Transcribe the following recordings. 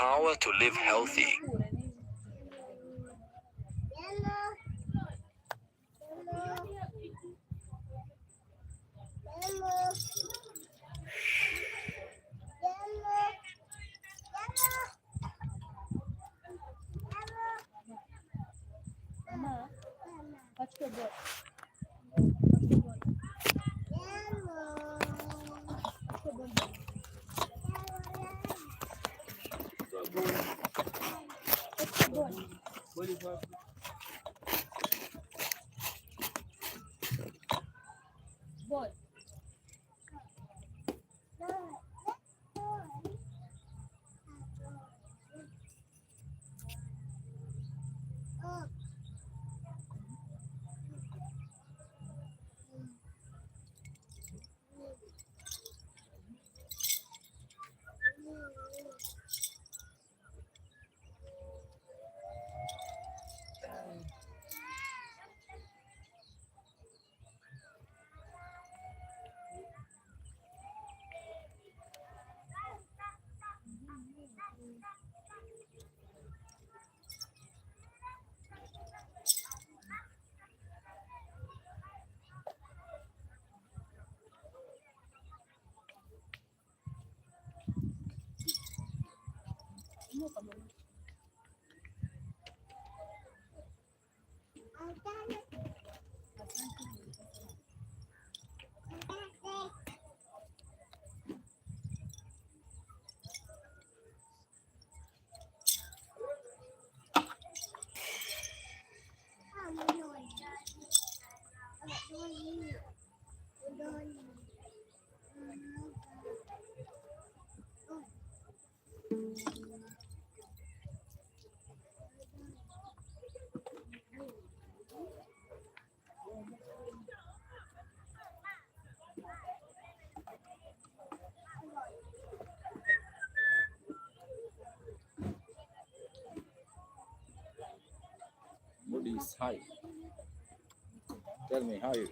power to live healthy. What is high? Tell me how you.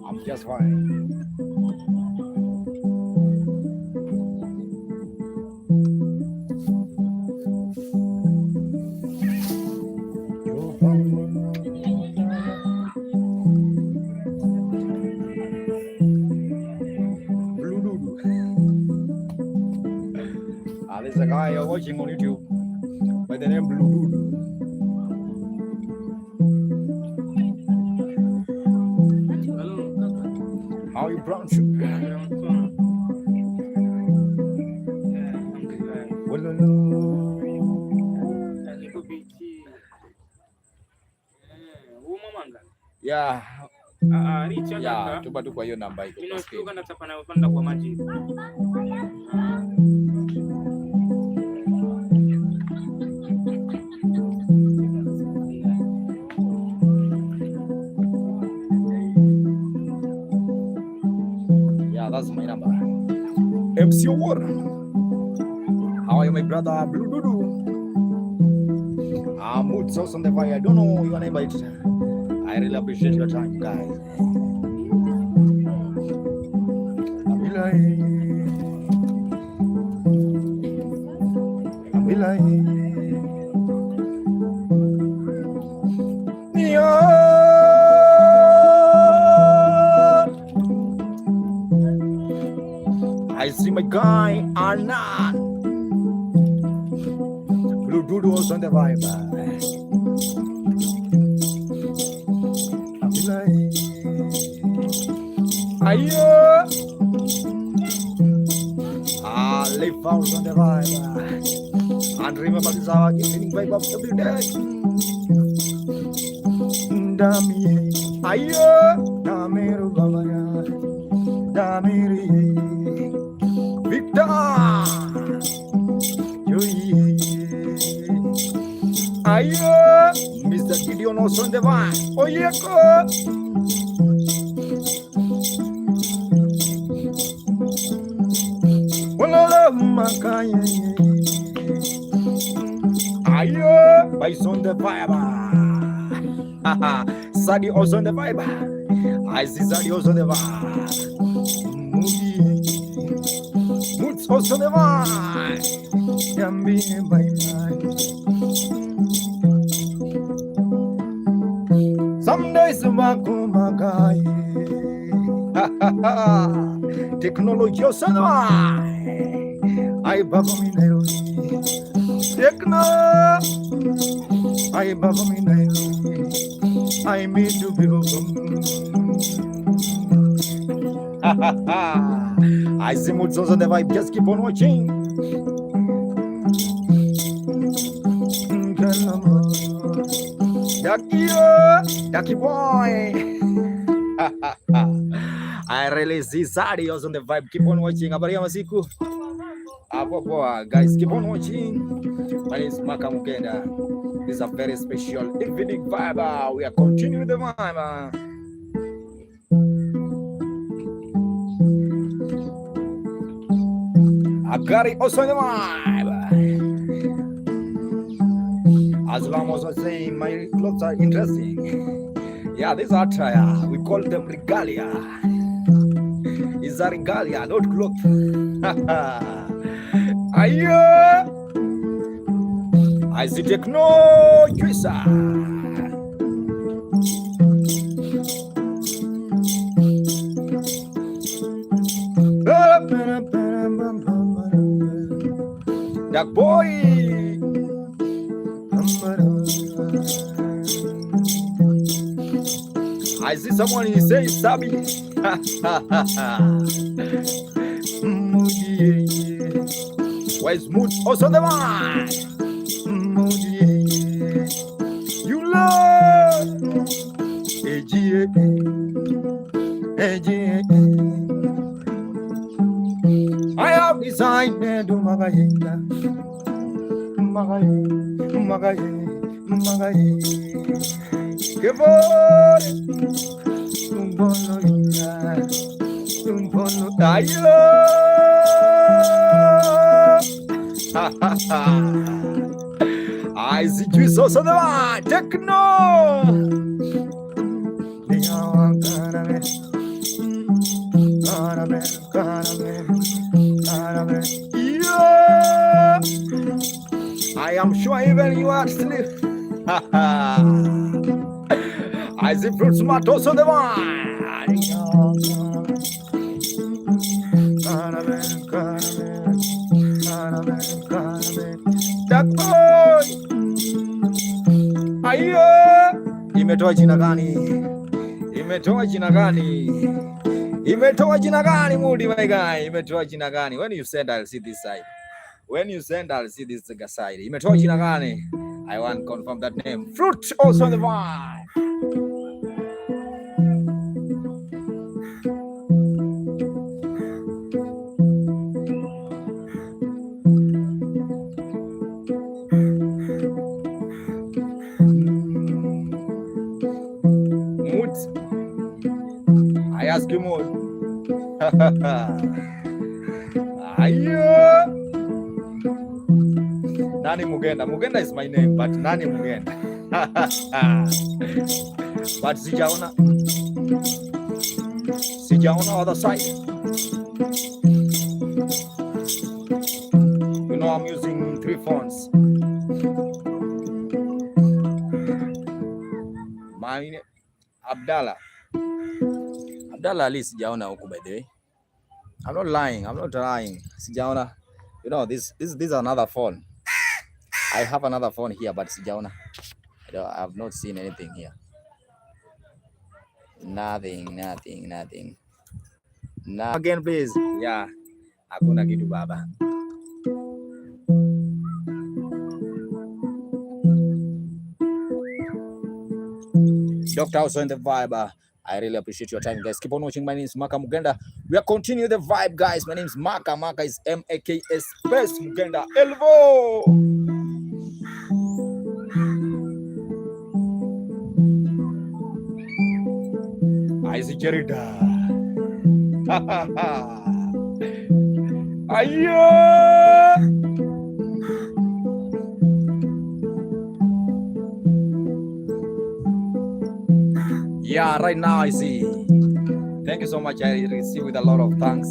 I'm just fine. There's a guy watching on YouTube by the name Blue Dude. How you pronounce it? Yeah. Yeah, tupa tu kwa hiyo namba iko. Ninashtuka na tapana upanda kwa maji. Yeah, that's my number. MC War. How are you, my brother? Blue Dudu. Mood sauce on the fire. I don't know your name, but I really appreciate your time, guys. I see my guy Arnan. Blue Dudu was on the vibe. Live house on the vibe. And remember this hour giving vibe of the day. Dami, ayo, Damiru Babaya, Damiri, Victor, ayo, Mr. Gideon was on the vibe. Oh, yeah, Makaya, ayo, Vice on the vibe. Sadi also on the vibe. I see Sadi also on the vibe. Moods also on the vibe. Yummy by some days makumagai. Technology also on the vibe. I babaminero. Techno. I babaminero. I made to be I see moods also the vibe. Just keep on watching. Ducky boy. I really see Sadi also on the vibe. Keep on watching. Habari ya masiku. Hapo poa guys, keep on watching. My name is Maka Mugenda. This is a very special evening vibe. We are continuing the vibe. Agari also in the vibe. As long as I say my clothes are interesting. Yeah, these are attire. We call them regalia. It's a regalia, not clothes. I see techno juicer. That boy. I see someone he says Sabi. Where's mood? Also the one. You love. I have decided to Magayenda. Magaye. Give on. Tumbono tayo. I see you so the one. Techno. I am sure even you are asleep. I see fruits tomatoes on the wine. Ayo, imetoa jina gani Moody my guy? Imetoa jina gani? When you send I'll see this side. Imetoa jina gani? I want to confirm that name. Fruit also on the vine. I ask you more. Ayo. Nani Mugenda. Mugenda is my name, but Nani Mugenda. But sijaona other side. You know I'm using 3 phones. My Abdallah Ali sijaona huku by the way. I'm not lying. Sijaona. You know this is another phone. I have another phone here but sijaona. I have not seen anything here. Nothing. Again please. Yeah. Hakuna kitu baba. Dr. also in the vibe. I really appreciate your time, guys. Keep on watching. My name is Maka Mugenda. We are continuing the vibe, guys. My name is Maka. Maka is M-A-K-S space Mugenda. Elvo. I see Jerida. Ayo. Yeah, right now I see. Thank you so much. I receive with a lot of thanks.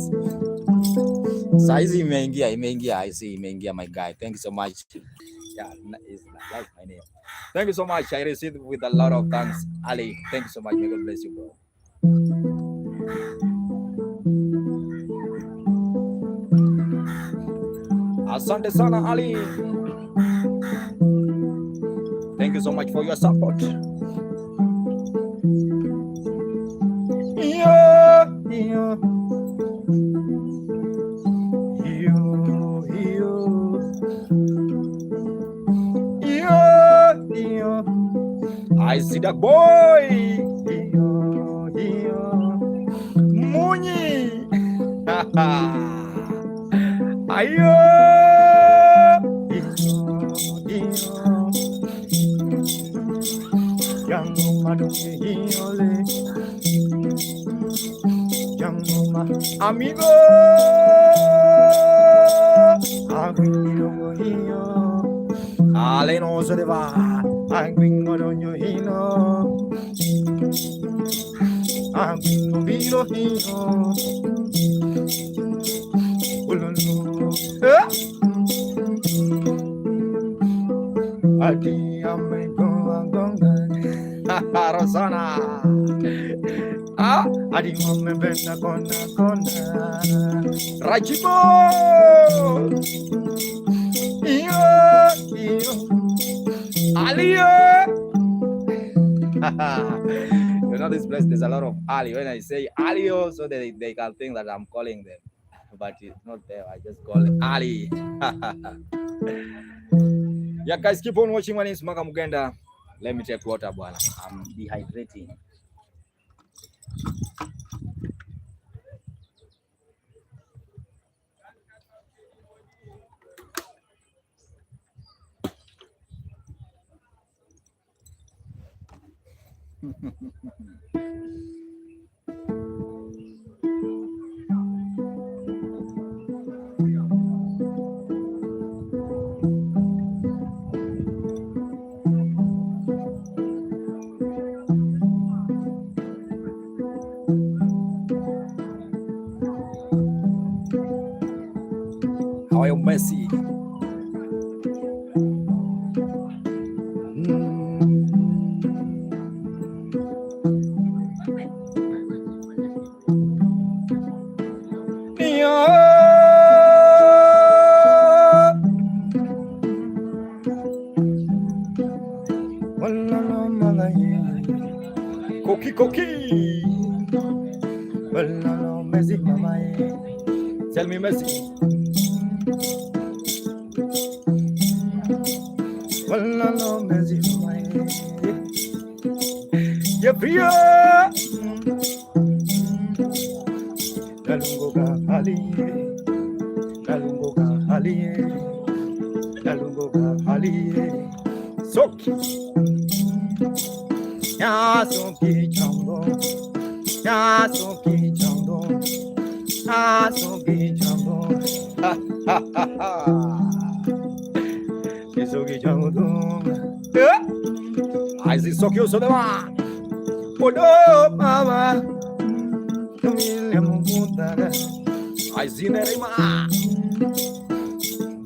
Saizi imeingia. I see imeingia, my guy. Thank you so much. Yeah, that's my name. Thank you so much. I received with a lot of thanks, Ali. Thank you so much. May God bless you, bro. Asante sana, Ali. Thank you so much for your support. Yeah, yeah. I see that boy. Munyi. Ayo. Amigo. Ale no se le va. Anguingo doño hino. Anguingo viro hino. Ululu. Adi amigo angonga. Rosana. Adi mame benda kona. Rajibo. Alio. You know this place, there's a lot of Ali. When I say Alio, so they can think that I'm calling them. But it's not there. I just call it Ali. Yeah, guys, keep on watching. My name is Maka Mugenda. Let me take water, bwana. I'm dehydrating. How are you, Messi? Koki. Messi, mama. Tell me, Messi. Messi, mama. Yepia. Dalungo Ali. Soki. Ya soki chambo. Soki chambo. I see soki uso de ma. Odo mama. Tumile mumutara. I see nerima.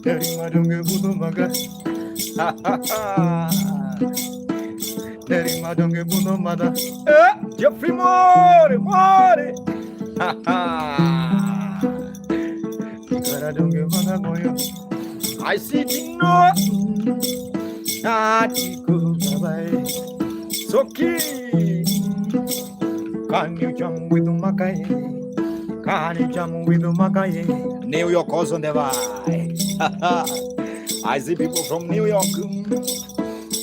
Nerima dunge budu maga. Nerima donge buno mada. Jeffrey more. Kara donge mada goyo. I see Tino. Atiku babai. Soki. Can you jump with Makai? New York also never. I see people from New York.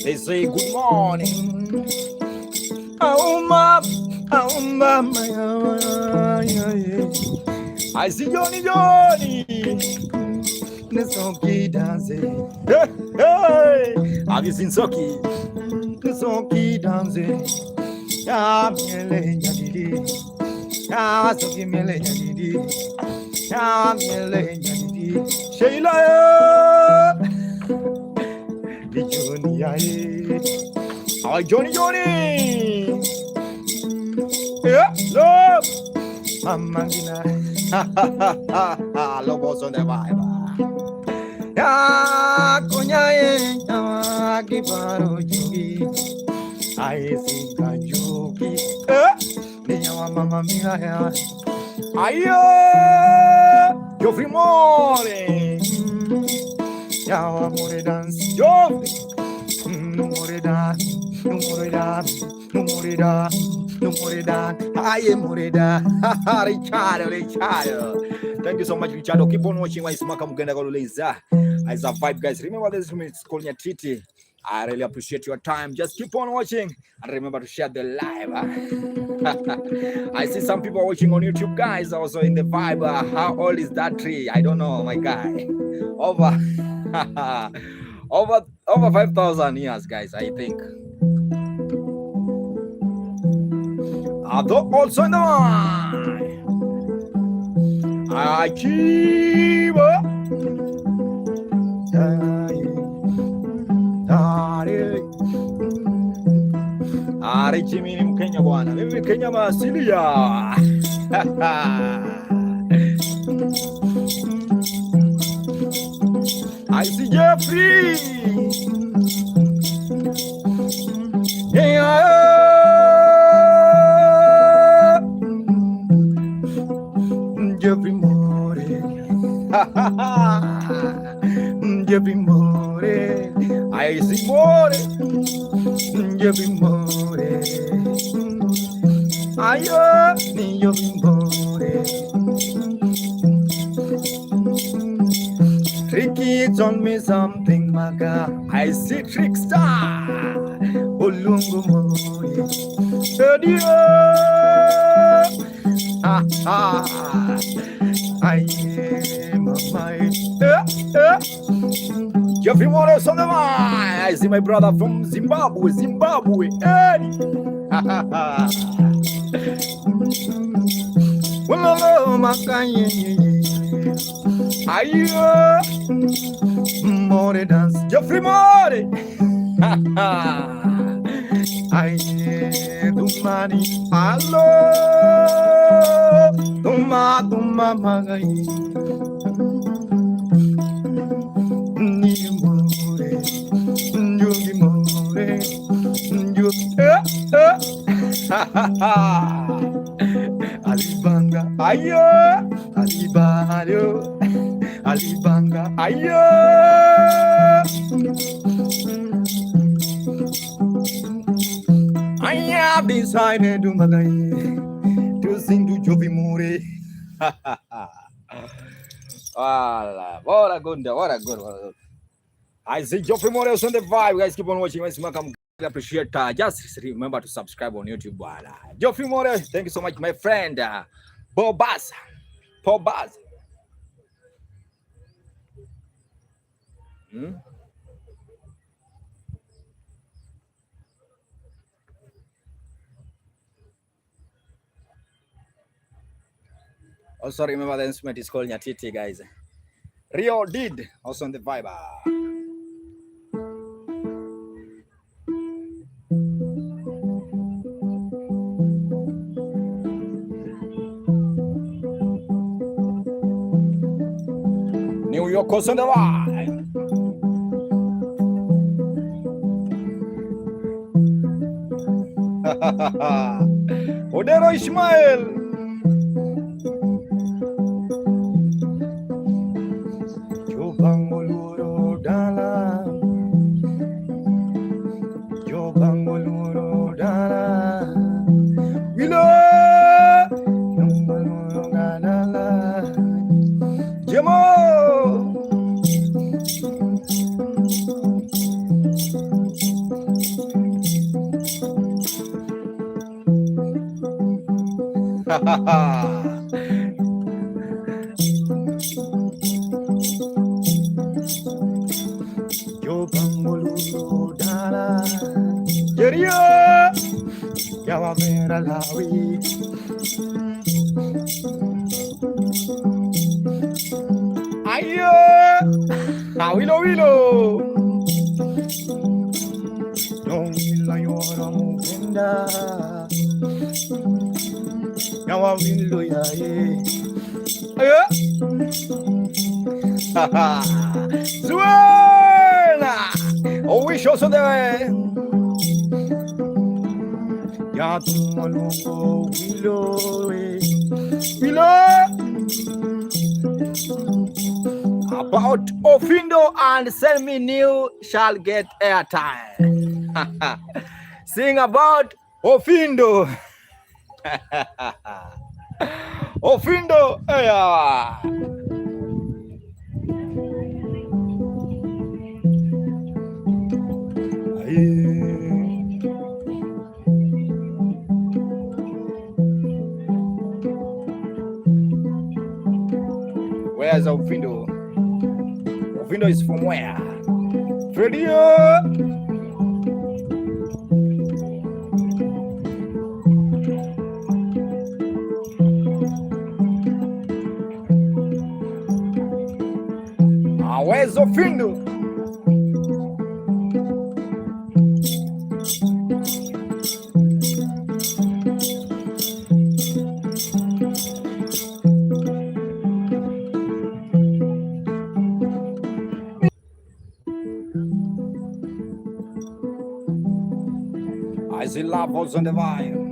They say good morning. I see Johnny. The Soki dancing. Hey, have you seen Soki? The Soki dancing. Ya miele nyadidi. Ya Soki miele nyadidi. Ya miele nyadidi. Sheila. Johnny, Johnny. Love. Mamangina. Lobos on the vibe. Ya konyaye ya kibaro jugi. Aye singa jugi. Niya mama mia ya. Ayo. Yo frimore. Ya amore dance. Yo. Numorida. Aye Morida. Richard. Thank you so much, Richard. Keep on watching. Why Smaka Mugenda Goluleza. As a vibe, guys. Remember this room is called Nyatiti. I really appreciate your time. Just keep on watching and remember to share the live. I see some people watching on YouTube, guys. Also in the vibe. How old is that tree? I don't know, my guy. Over 5,000 years, guys, I think. Although also in the mind, I keep Ari Jimmy Mkenya bwana. Mimi Kenya maasilia. I see Jeffrey. Yeah. Jeffrey More. Jeffrey More. I see more. Jeffrey More. Ayo, Jeffrey More. Tricky told me something, maga. I see trickster. Olungu Mori. I am Jeffrey Morris on the line. I see my brother from Zimbabwe. Well, More dance, Jeffrey More. I do money. Hello, Tuma Magai. Alibanga, ayo, Alibario, Alibanga, ayo. I have decided to sing to Jovi More. What a good. I see Joffrey More on the vibe. Guys, keep on watching. I appreciate. Just remember to subscribe on YouTube. Joffrey More, thank you so much, my friend. Pobaz. Also remember the instrument is called Nyatiti, guys. Rio did also on the vibe. New York also on the vibe. Odero Ismail. nyawa window ya Zuela. Oh, we show so there. Ya tumalongo Willow. About Ofindo and Send Me New shall get airtime. Sing about Ofindo. Ofindo, yeah. Where's Ofindo? Ofindo is from where? Freddie. Where's Ofindo? I see love on the vine.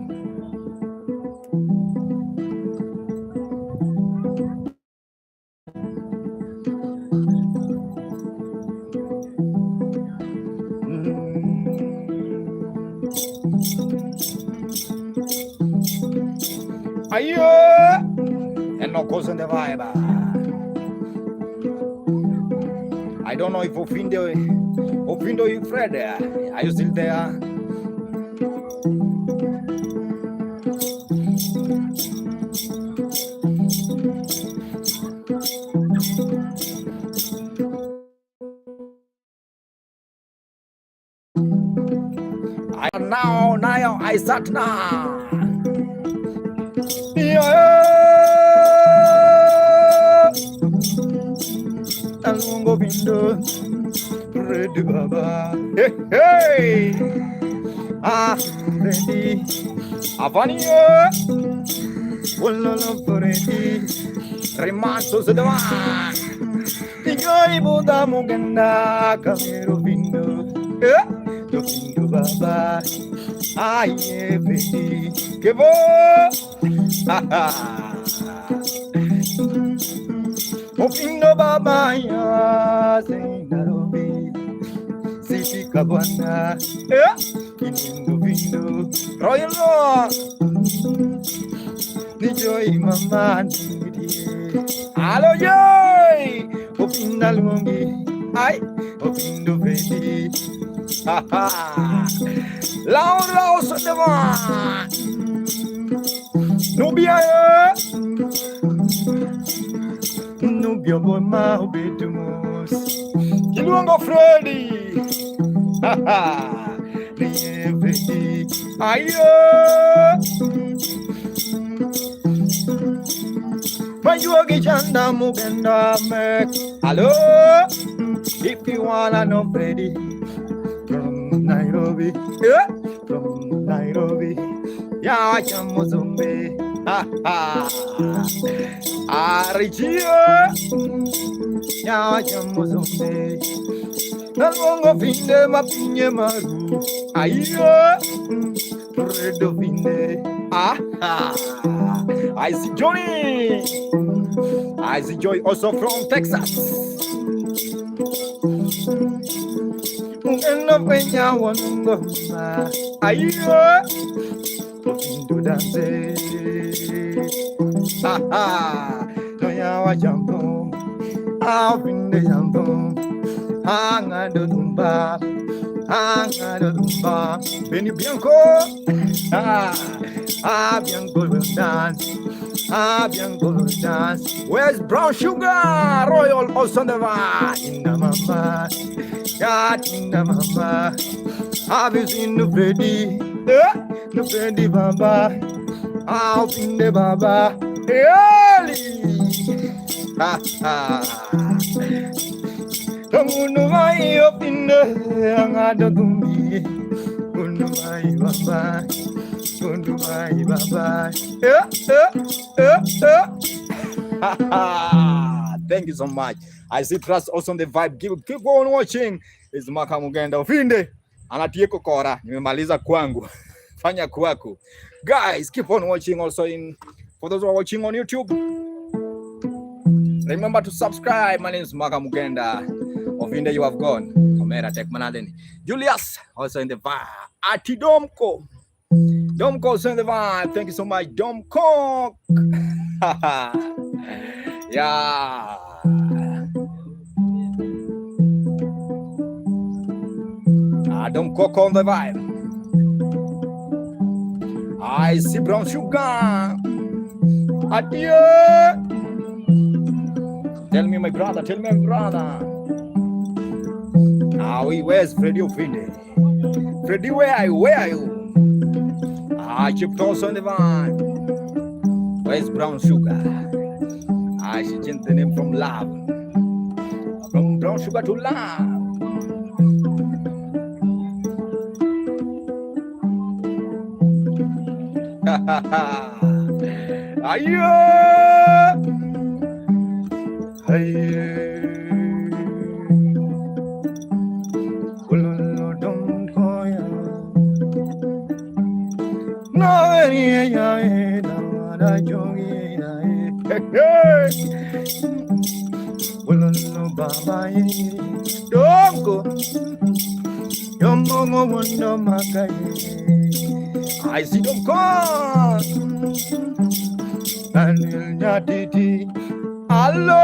And no goes on the vibe. I don't know if Ofindo you Fred, are you still there? Now I start now. Alongo window, ready baba. Hey, ready. Avania, Wololo ready. Rimasto sedwa. Tingoi Buddha Muganda, Camero window. The window baba. I ready. Kevo. Ofindo baba ya Nairobi Sisi kabwana Kindo Royal Law Nijoy mama nidi Alo joy Ofinda lungi Ay Ofindo vedi Laura Osodeva Nubia Nubia boy ma obetumus Kilungo Freddy Freddy Ayo Mayuagi Chanda Muganda Mek Hello If you wanna know Freddy From Nairobi From Nairobi Ya chamuzumbe Arichio Ya chamuzumbe Nalongo finde mapinye maru Ayo Redo finde I see Johnny I see Joy also from Texas Ungena penya wanungo Ayo Ofindo dance No ya wa jampo Aufinde jampo Hanga do dumba Benny Bianco Bianco will dance Bianco will dance Where's Brown Sugar Royal Osondava Inda mama Inda mama Have you seen the Freddy the Freddy baba Aufinde baba Early Unu mai opinde angada dumbi Unu mai baba Goodbye, bye-bye. Thank you so much. I see trust also on the vibe. Keep on watching. It's Maka Mugenda Ofinde. Anatieko kora. Nimemaliza kwangu. Fanya kwako. Guys, keep on watching also for those who are watching on YouTube. Remember to subscribe. My name is Maka Mugenda. Ofinde, you have gone. Omera Tek Manadeni. Julius also in the vibe. Ati Domko also in the vibe. Thank you so much, Domko. Yeah. Domko on the vibe. I see brown sugar. Adieu. Tell me, my brother. Where's Freddy Ofinde? Freddy, where are you? Chip toss on the vine. Where's brown sugar? She changed the name from love. From brown sugar to love. I see them come. Nyatiti. Hello.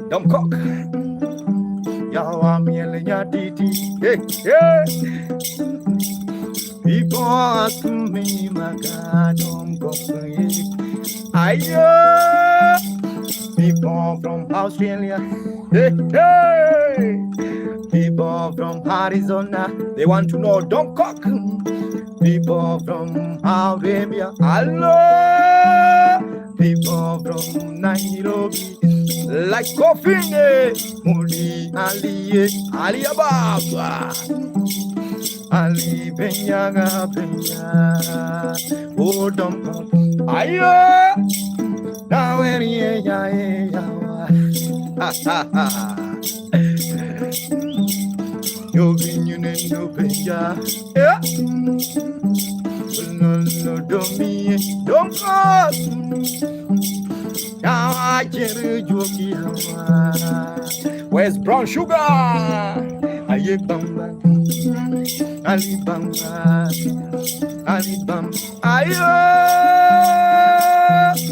Dumb cock. Nyatiti. Hey. People ask me, my God, dumb cock. People from Australia. Hey. People from Arizona, they want to know don't cock. People from Arabia, hello. People from Nairobi, like coffee, Muli Ali Ababa, Ali Benyaga Benya, oh don't cock. Ayo, now Yo vinyune no benja, yeah. No don't me, don't call. Now I can't joke. Where's brown sugar? Aye bamba, Ali bamba. Aye.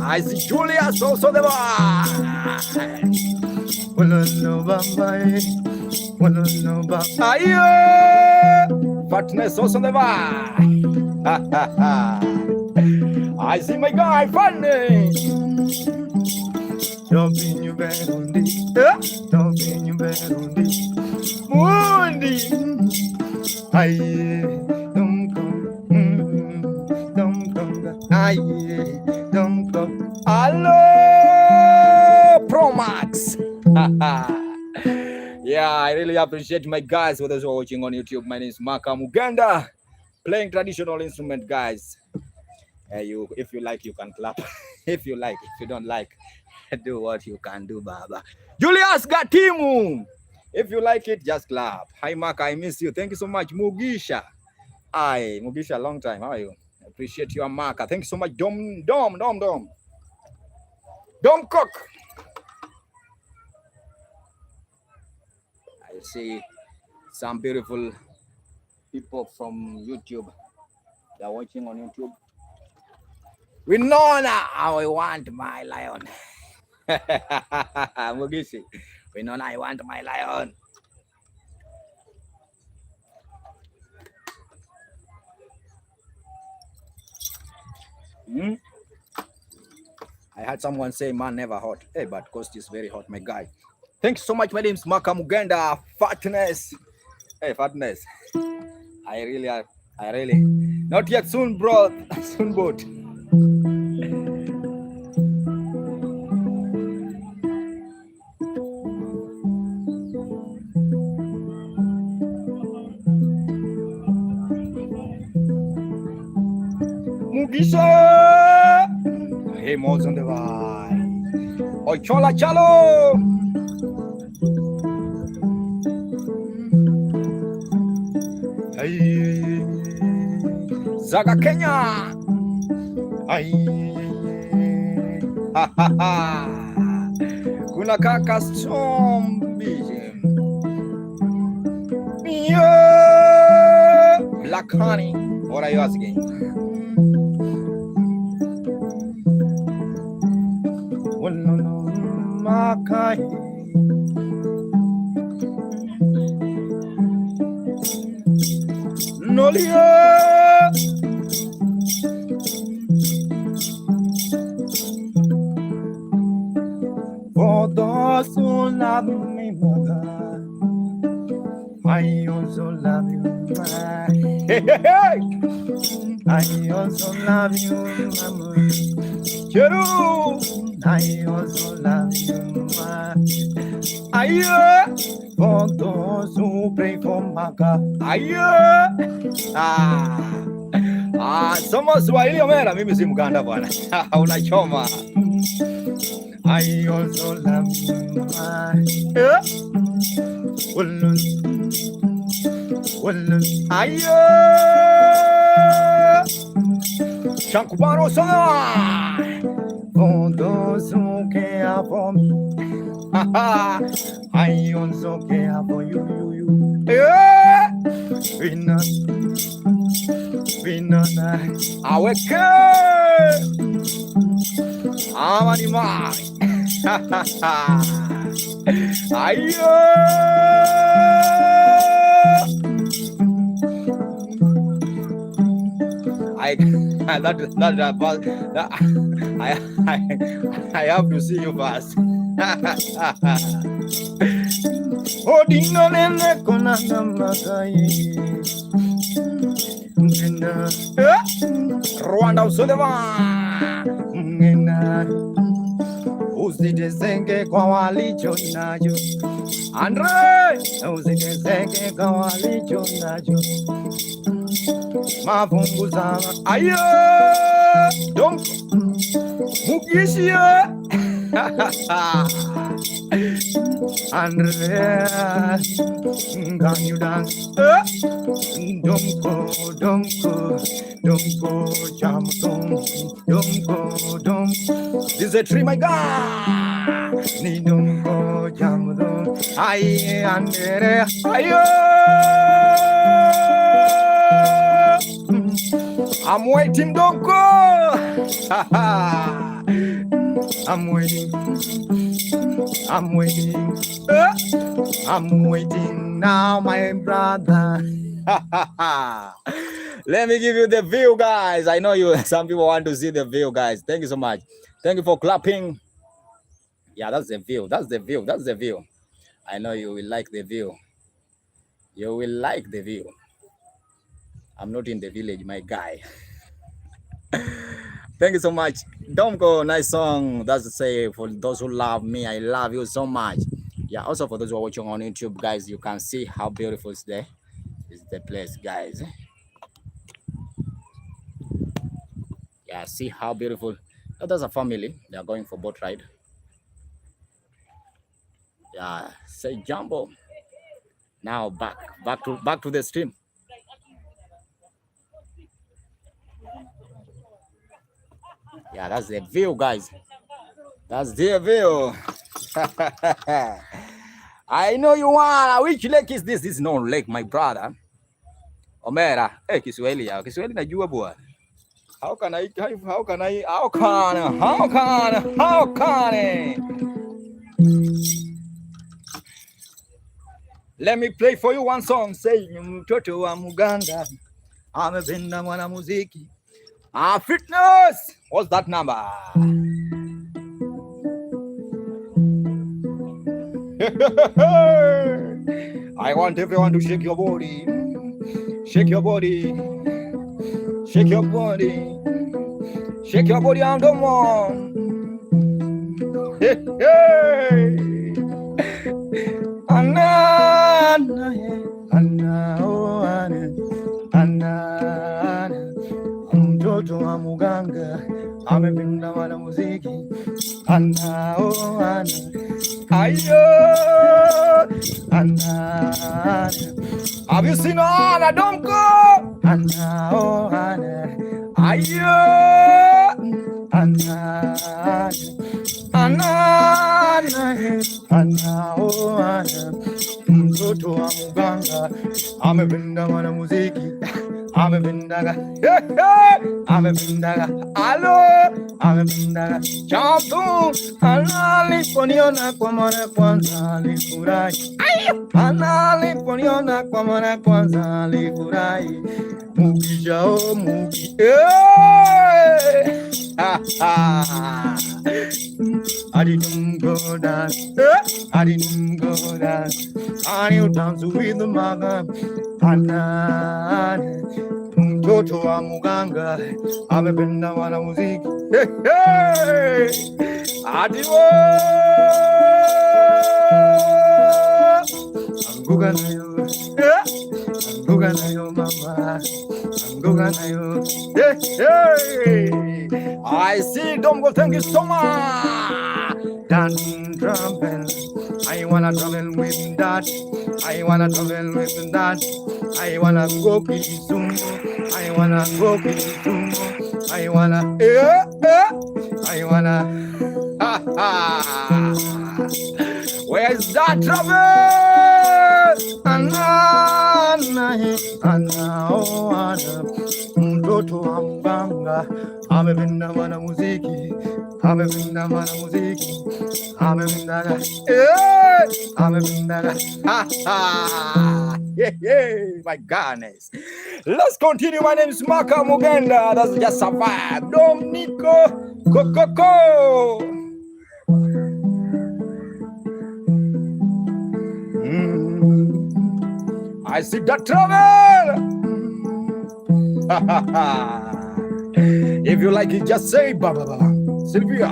I see Julius also the one. No bamba. Fatness also the vibe. I see my guy funny. Jumping you better on this. Jumping you better on this. Mundi. Aye. Don't come. Aye. Don't come. Hello. Pro Max. Yeah, I really appreciate my guys for those who are watching on YouTube. My name is Maka Mugenda, playing traditional instrument, guys. If you like, you can clap. If you like, if you don't like, do what you can do, Baba. Julius Gatimu. If you like it, just clap. Hi, Maka, I miss you. Thank you so much, Mugisha. Hi, Mugisha, long time. How are you? I appreciate you, Maka. Thank you so much, Dom Cook. I see some beautiful people from YouTube. They are watching on YouTube. Winona, I want my lion. Mugishi, Winona, I want my lion. I had someone say, man, never hot. Hey, but Coast is very hot, my guy. Thanks so much. My name is Maka Mugenda. Fatness. Hey, fatness. I really. Not yet. Soon, bro. Soon, boat. Mugisha. Hey, Mo's on the right. Oh, Chola Chalo. Hey, Zaga Kenya. Ay, ha ha ha. Kuna kaka Sombi. Yeah, Black Honey. What are you asking? Makai. Nolia. For those who love me, mother, I also love you. Hey, hey, hey. I also love you, mama. Cheru. I also love you, mama. Aye. For those who pray for Maka. Aye. Somo Swahili omera, mimi si Mganda bwana. Unachoma. I also love you, mama. Aye. Shankubaro sana. For those who care for me, I also care for you. Yeah. We not. I will care. I'm animal. I have to see you fast. Rwanda Usoleva usiteseke kwa walicho nacho, Andre usiteseke kwa walicho nacho, mafungu sana ayo donc Mugisha. Andrea, can you dance? Don't go, Jamson. Don't. This is a tree, my God. Don't go, Jamson. Aye, Andrea, aye. I'm waiting, don't go. I'm waiting. I'm waiting now, my brother. Let me give you the view, guys. I know you. Some people want to see the view, guys. Thank you so much. Thank you for clapping. Yeah, that's the view. That's the view. I know you will like the view. You will like the view. I'm not in the village, my guy. Thank you so much. Don't go, nice song. That's to say, for those who love me, I love you so much. Yeah, also for those who are watching on YouTube, guys, you can see how beautiful is the place, guys. Yeah, see how beautiful. Oh, there's a family. They are going for boat ride. Yeah, say jumbo. Now back to the stream. Yeah, that's the view, guys. That's the view. I know you want. Which lake is this? This is no lake, my brother. Omera. Hey, Kiswahili ya. Kiswahili najua bwana. How can I? Let me play for you one song. Say mtoto wa muganga amependa mwana muziki. Fitness. What's that number? I want everyone to shake your body. Shake your body. Shake your body. Shake your body and come on. Hey, hey. Anna, mtoto wa wa muganga amependa mwanamuziki anaoana ayo anaoana. Have you seen Ana Domko? Anaoana ayo anaoana anaoana. Mtoto wa muganga amependa mwanamuziki amependaga amependaga alo amependaga champu. Aliponiona kwa mara kwanza alifurahi, aliponiona kwa mara kwanza alifurahi. Mugijao mugi I didn't go dance, I didn't go dance. I knew dance with the mother. Mtoto wa muganga amependa mwanamuziki. Adiwo anguka nayo, anguka nayo mama, anguka nayo. I see Domgo, thank you so much. Dancing travel, I wanna travel with that. I wanna travel with that. I wanna go Kisumu. I wanna go Kisumu. I wanna I wanna where is that travel? Anaoana. Mtoto wa mganga amependa mwanamuziki, amependa mwanamuziki, amependaga amependaga. My goodness. Let's continue. My name is Maka Mugenda. That's just a vibe. Dominico Kokoko. I see that travel. If you like it, just say baba baba. Sylvia.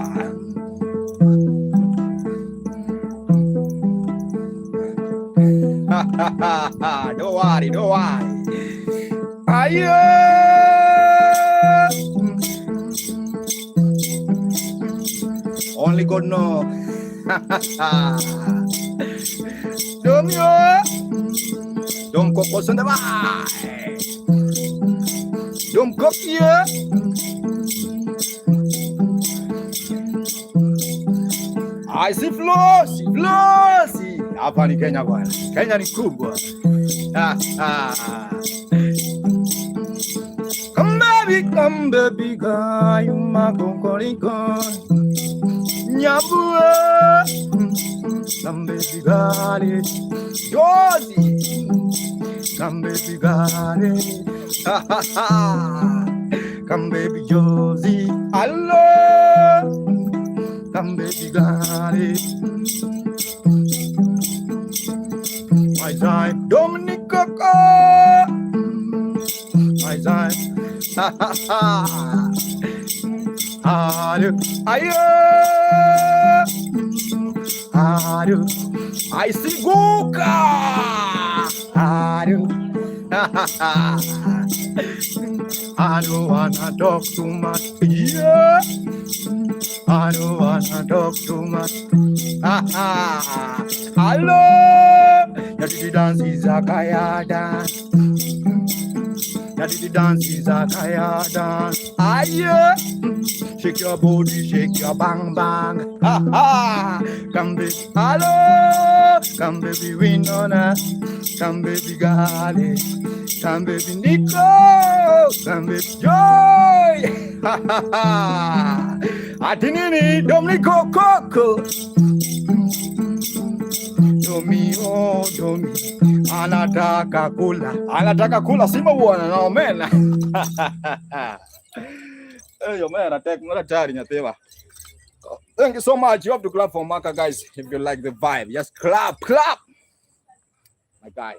Don't worry, don't worry. Aye. Only God know. Don't go on the way. Don't go here. I see flossy, flossy. Hapa ni Kenya bwana. Kenya ni kubwa. Come baby, girl, you my kokoriko. Nyambua. Come baby, girl, Josie. Come baby, girl. Come baby, Josie. Hello. Come baby, girl. My time, Dominic Coco. My time. I see Guka. I don't wanna talk too much. Yeah. I don't wanna talk too much. Hello. Nyatiti dance is a kaya dance. Nyatiti dance is a kaya dance. Aye. Shake your booty, shake your bang bang. Come baby, hello. Come baby, Winona. Come baby, Gali. Come baby, Nico. Come baby, Joy. Atinini, Dominico Coco. Domi, oh, Domi. Anataka kula sima bwana na omena. Hey, yo man, attack not a nyateva. Thank you so much. You have to clap for Maka, guys. If you like the vibe, just clap. My guy,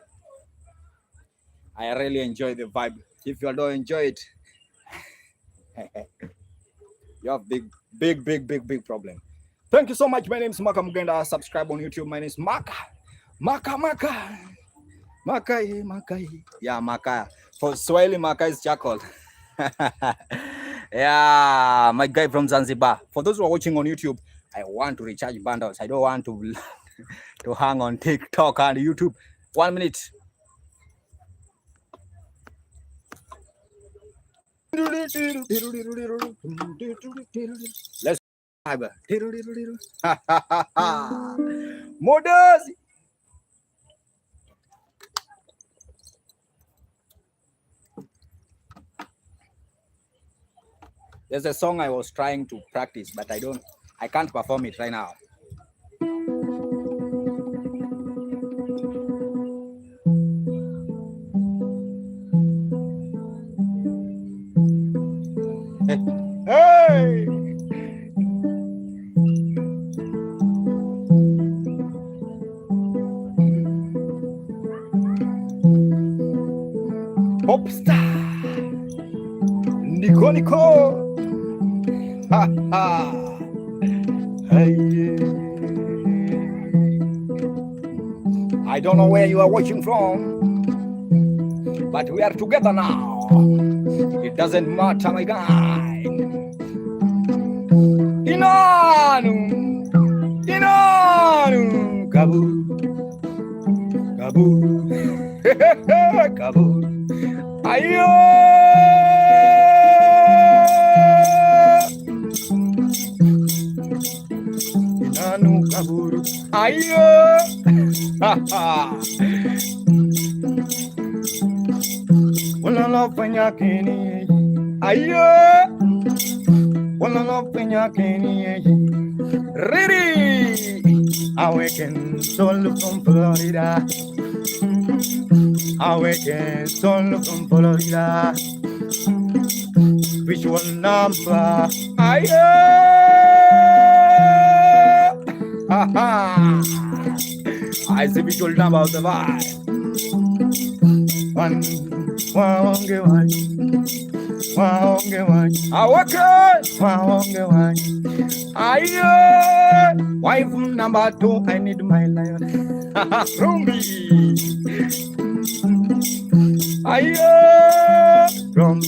I really enjoy the vibe. If you don't enjoy it, you have big problem. Thank you so much. My name is Maka Mugenda. Subscribe on YouTube. My name is Maka. Yeah, Maka. For Swahili, Maka is charcoal. Yeah, my guy from Zanzibar. For those who are watching on YouTube, I want to recharge bundles. I don't want to to hang on TikTok and YouTube. 1 minute. Let's Models. There's a song I was trying to practice, but I can't perform it right now. Hey! Pop star! Nico! Ha ha! Hey! I don't know where you are watching from, but we are together now. It doesn't matter, my guy. Inanu, kabu, kabu, kabu. Ayo, inanu kaburu. Ayo, wala lo penya kini. Ayo, wala lo penya kini. Ready, awaken solo from Florida. Awaken solo from Florida. Visual number. Ayo, I see visual number of the vibe. One, awaken, ayo, wife number 2, I need my lion. From me, ayo, from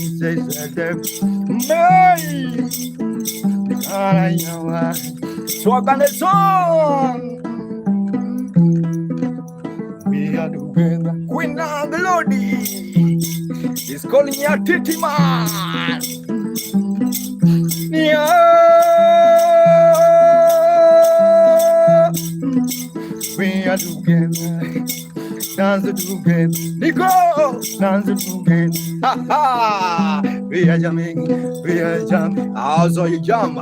swag on the song. We are together. Queen Melody is calling nyatiti man. Yeah. We are together. Dance together. Nico, dance together. Ha ha. We are jamming. We are jamming. Also you jam.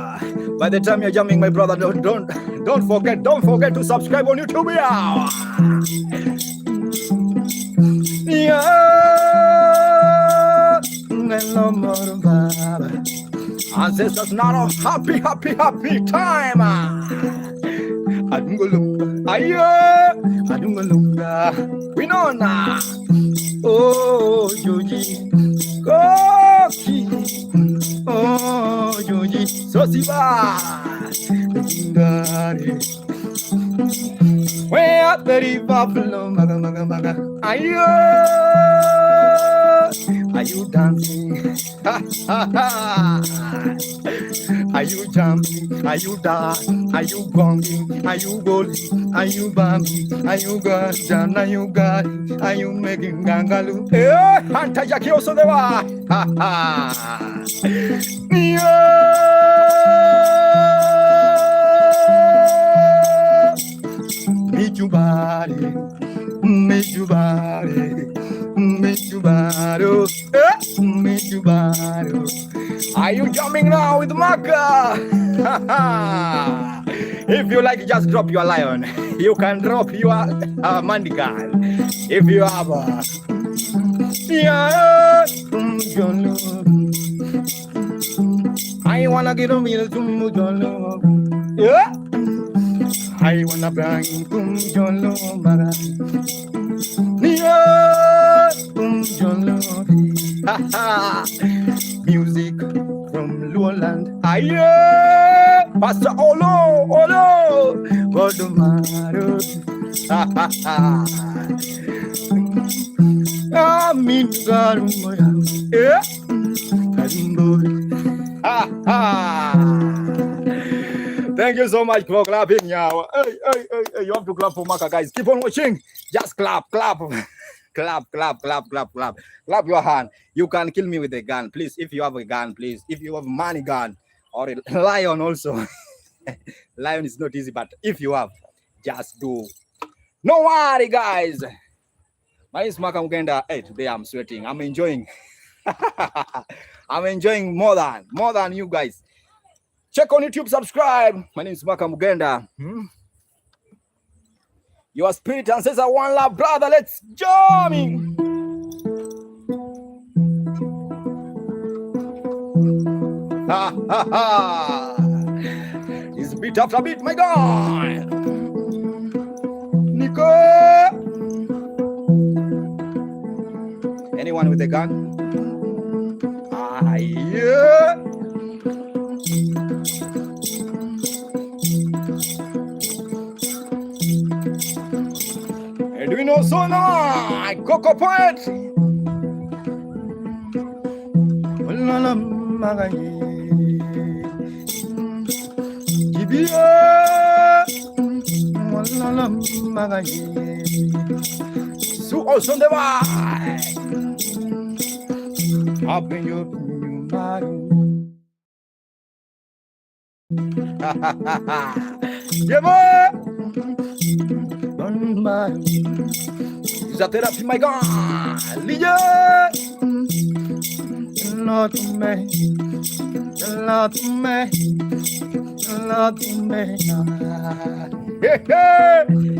By the time you're jamming, my brother, don't forget to subscribe on YouTube. Yeah. Ancestors now happy time. Adungolunga, we know now. Oh, Joji, Koki, oh, Joji, Sosiba, where the river flow, maga, are you dancing? Are you jumping? Are you dancing? Are you gonging? Are you bowling? Are you bumping? Are you going? Are you going? Are you making gangalu? Eh, Hunter Jackie also there. Meet your body, meet your body, meet your body, meet your body. Are you jumping now with Maka? If you like, just drop your lion. You can drop your mandigal. If you have a yeah, I wanna get a meal to yeah. I wanna bring Jolo Mara. Music from Lowland. Aye, Pastor Olo, Godomaro. Amin Garumoya. Yeah, Thank you so much for clapping. Yeah. Hey, you have to clap for Maka, guys. Keep on watching. Just clap. Clap your hand. You can kill me with a gun, please. If you have a gun, please. If you have money gun or a lion also. Lion is not easy, but if you have, just do. No worry, guys. My name is Maka Mugenda. Hey, today I'm sweating. I'm enjoying. I'm enjoying more than you guys. Check on YouTube, subscribe. My name is Maka Mugenda. Your spirit and says, I one love, brother. Let's jam. It's beat after beat, my God. Nico. Anyone with a gun? Yeah. Edwino Sona, Coco Poet. Su also the vibe. Up in your body. Yeah, boy. Is that therapy, my God? Lydia. Not me.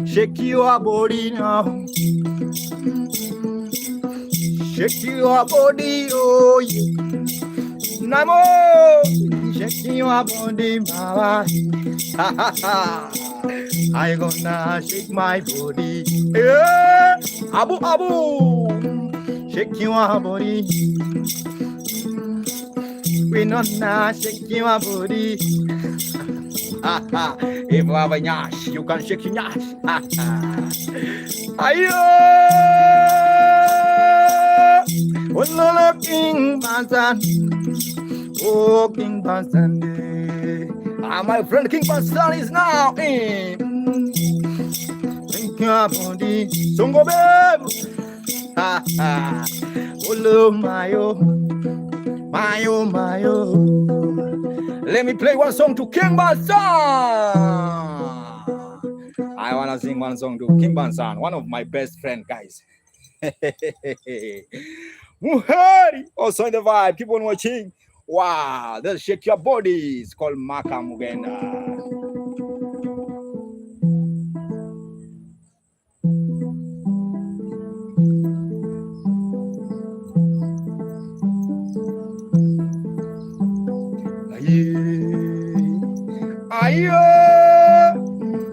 Shake your body now. Shake your body, oh yeah. Namo, shake your body, mama. I gonna shake my body. Yeah, abu. Shake your body. We not shake your body. If you have a nyash, you can shake your nyash. Ayo, King Bansan. Oh, King Bansan. My friend King Bansan is now in. Shake your body, Songo babe. Olo Mayo. Let me play one song to King Bansan. I wanna sing one song to King Bansan, one of my best friend, guys. Muhari, also in the vibe. Keep on watching. Wow, they'll shake your body. It's called Maka Mugenda.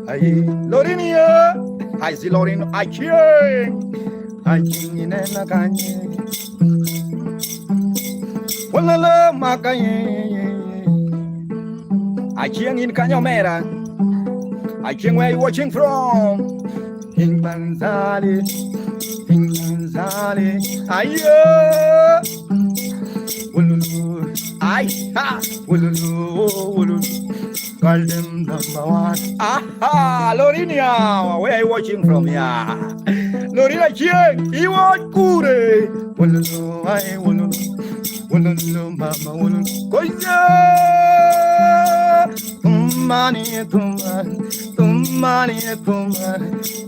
Aye, Lorinia. I see Lorin. I king in a kanye. Walala makaye. I king in Kanyomera. I king where you watching from? King Banzali. Aye. Ululu. Golden number one. Aha, Lorinia, where are you watching from? Yeah, Lorina King, you want Kure. Ululu, mama, Koya. Tumani,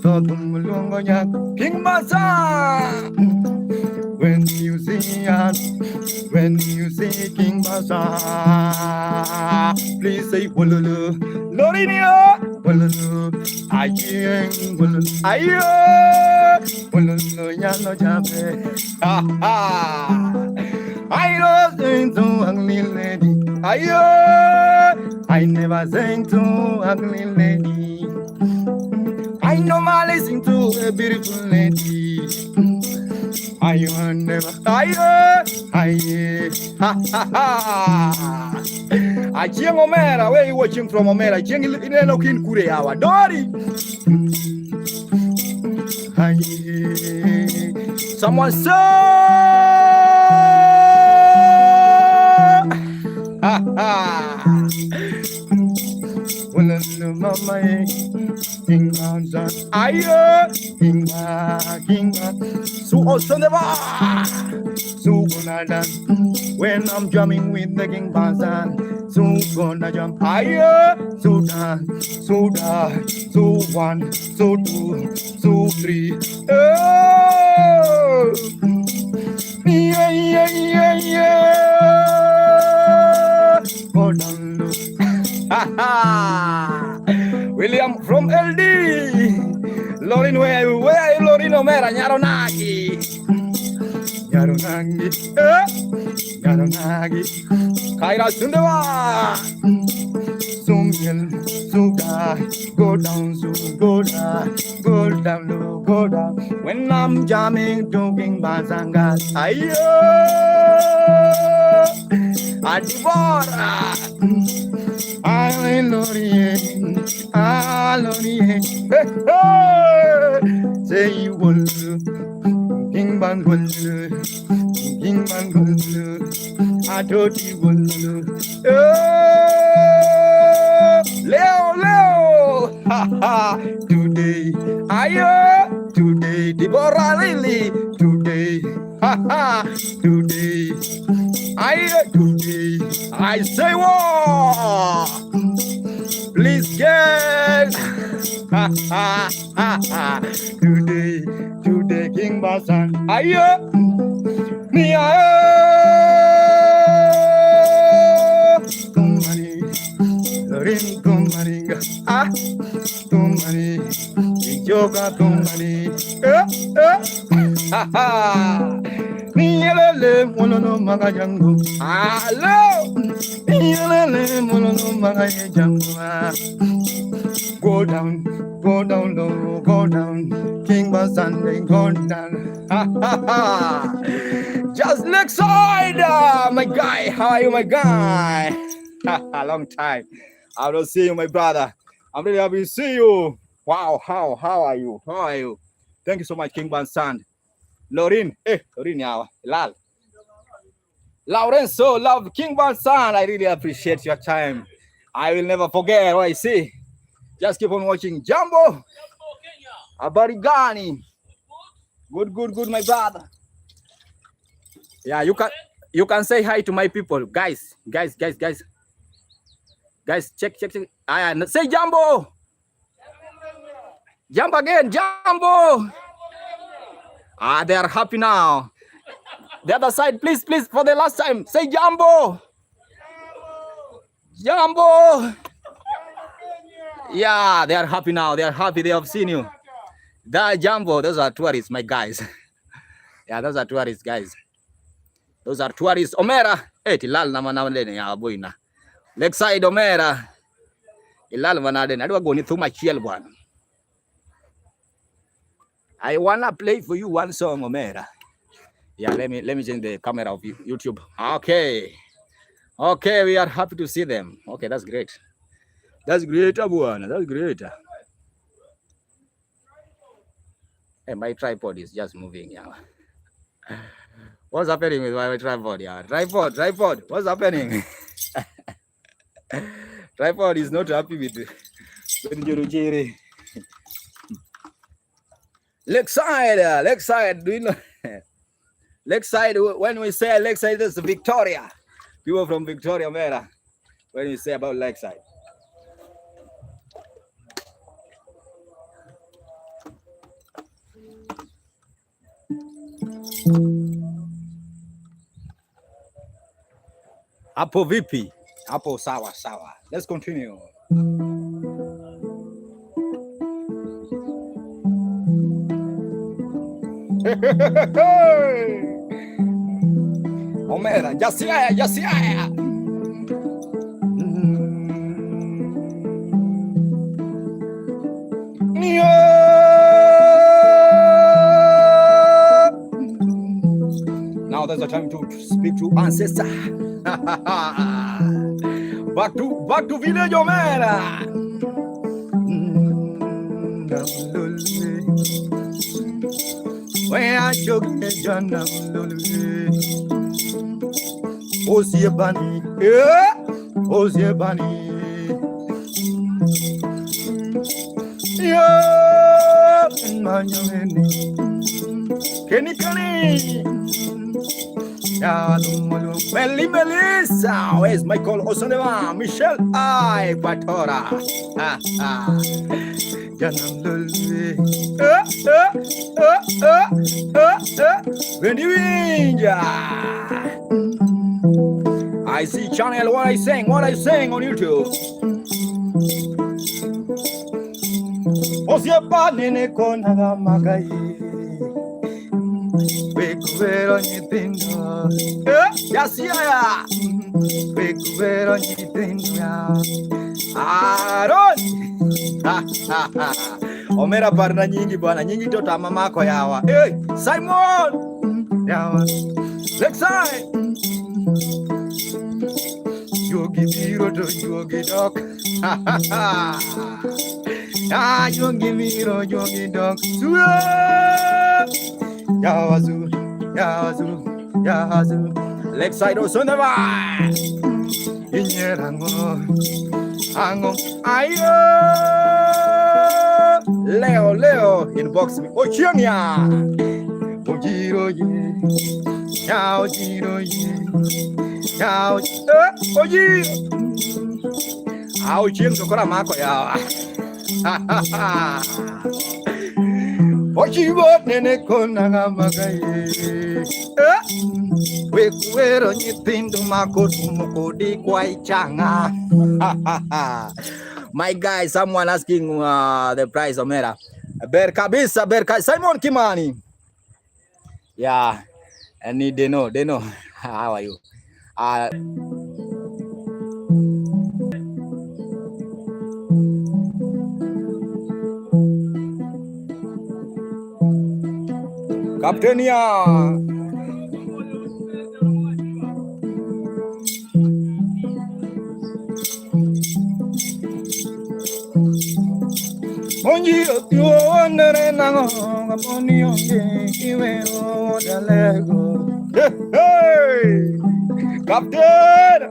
Totumulungoya, King Masa. When you see us, when you see King Basa, please say Wolulu, Lorinia, Wolulu, I king, Wolulu, Ayo, Wolulu, Yano Jabe, I don't sing to ugly lady, Ayo, I never sing to ugly lady, I normally sing to a beautiful lady. I never, I can't Omera, where you watching from Omera? I can't looking Kureawa, Dory. Someone saw Mama, King Bansan, ayo, King, so awesome, so gonna when I'm drumming with the King Bansan, so gonna jump higher, so down, so 1, so 2, so 3. Oh, yeah. Go down low. William from LD. Lorin, where are you, Lorin Omera, Nyaronagi, Kaira Sundawa, Sumil, Suga, go down, go down, low, go down. When I'm jamming, talking Bazanga, ayo, Adibora, I Lori, say you will, King Bangul, I told you will, Leo, today, today, Deborah Lily, today, today, today, I say what? Please get today, King Basan, me Kumari, Kumari, Yoga Kumari, Niyelele monono magajangu, hello, Niyelele monono magajangu. Go down, low, go down, King Basan, go down. Just next side, my guy. How are you, my guy? Long time. I don't see you, my brother. I'm really happy to see you. Wow, how are you? How are you? Thank you so much, King Basan. Lorin, Lorin, Lal. Laurenso, love King Basan. I really appreciate your time. I will never forget what I see. Just keep on watching. Jambo, Abarigani. Good, my brother. Yeah, you can say hi to my people, guys. Check. Say Jambo. Jump again, Jambo. They are happy now. The other side, please, for the last time. Say Jambo. Yeah, they are happy now. They are happy. They have seen you. That Jambo, those are tourists, my guys. Yeah, those are tourists, guys. Those are tourists. Omera. Tilal namanawalene ya boina. Lakeside Omera. Ilal vanadene. I don't go through my chill one. I wanna play for you one song, Omera. Yeah, let me change the camera of YouTube. Okay, we are happy to see them. Okay, that's great. That's great, Abuana. That's great. Hey, my tripod is just moving. Yeah. What's happening with my tripod? Yeah, tripod. What's happening? Tripod is not happy with Jurujiri. Lakeside. Do you know? Lakeside. When we say Lakeside, it's Victoria. People from Victoria, Mera. When you say about Lakeside. Hapo vipi? Hapo sawa. Let's continue. Omera, Jasiaya. Now there's a time to speak to ancestor. back to village, Omera. When I joke the John, oh, see a bunny. Yeah. Ozie bani. Yeah, manyameni. Keni. Melissa, where's Michael Osoneva? Michelle I Patora. I see channel. What I saying on YouTube. Osiepa nene kona magai. Bekuvero nyitindo. Yasia. Bekuvero nyitindo. Aaron. Omera parna nyingi bwana, nyingi tota mamako yawa. Hey, Simon. Yawa. Lexai. Yogi Miro to Yogi Dog. Ah, Yogi Miro, Yogi Dog. Yawazu, Yawazu, Yawazu. Lexai do Sonava. Inyerango. Ango. Ayo. Leo, inbox me. Ochianya. Ojiro ye. Yao jiro ye. Yao. Ojiro. Ao jiro tokora mako yawa. Ochibo nene kona magaye. Wekuero nyithindo mako tumokodi kwa ichanga. My guy, someone asking the price of Mera. Berkabisa. Simon Kimani. Yeah, and they know. How are you? Captainia. Onji otio andere nango ngaponi onge kimero dalego. Hey, Captain.